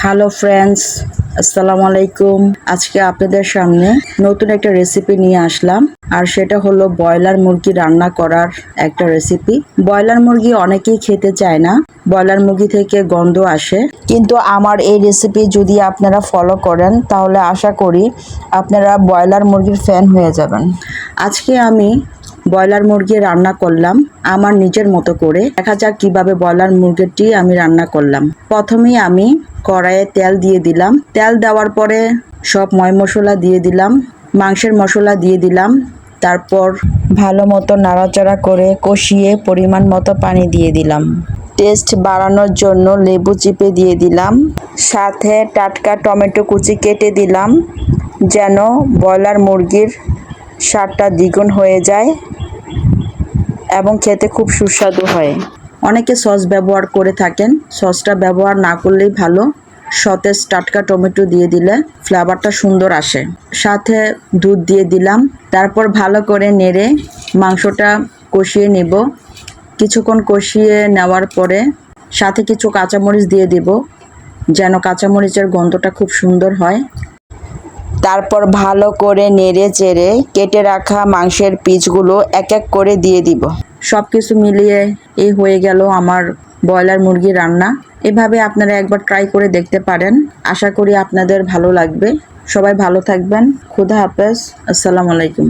Hello friends, আসসালামু আলাইকুম। আজকে আপনাদের সামনে নতুন একটা রেসিপি নিয়ে আসলাম, আর সেটা হলো ব্রয়লার মুরগি রান্না করার একটা রেসিপি। ব্রয়লার মুরগি অনেকেই খেতে চায় না, ব্রয়লার মুরগি থেকে গন্ধ আসে, কিন্তু আমার এই রেসিপি যদি আপনারা ফলো করেন তাহলে আশা করি আপনারা ব্রয়লার মুরগির ফ্যান হয়ে যাবেন। আজকে আমি ব্রয়লার মুরগি রান্না করলাম আমার নিজের মতো করে। দেখা যাক কিভাবে ব্রয়লার মুরগিটি আমি রান্না করলাম। প্রথমেই আমি কড়াইয়ে তেল দিয়ে দিলাম। তেল দেওয়ার পরে সব ময় মশলা দিয়ে দিলাম, মাংসের মশলা দিয়ে দিলাম। তারপর ভালো মতো নাড়াচাড়া করে কষিয়ে পরিমাণ মতো পানি দিয়ে দিলাম। টেস্ট বাড়ানোর জন্য লেবু চিপে দিয়ে দিলাম, সাথে টাটকা টমেটো কুচি কেটে দিলাম, যেন ব্রয়লার মুরগির স্বাদটা দ্বিগুণ হয়ে যায় এবং খেতে খুব সুস্বাদু হয়। অনেকে সস ব্যবহার করে থাকেন, সসটা ব্যবহার না করলেই ভালো। সতেজ টাটকা টমেটো দিয়ে দিলে ফ্লেভারটা সুন্দর আসে। সাথে দুধ দিয়ে দিলাম। তারপর ভালো করে নেড়ে মাংসটা কষিয়ে নেব। কিছুক্ষণ কষিয়ে নেওয়ার পরে সাথে কিছু কাঁচামরিচ দিয়ে দিব, যেন কাঁচামরিচের গন্ধটা খুব সুন্দর হয়। তারপর ভালো করে নেড়ে চেড়ে কেটে রাখা মাংসের পিসগুলো এক এক করে দিয়ে দিব। সব কিছু মিলিয়ে এই হয়ে গেল আমার ব্রয়লার মুরগি রান্না। এভাবে আপনারা একবার ট্রাই করে দেখতে পারেন, আশা করি আপনাদের ভালো লাগবে। সবাই ভালো থাকবেন। খুদা হাফেজ, আসসালামু আলাইকুম।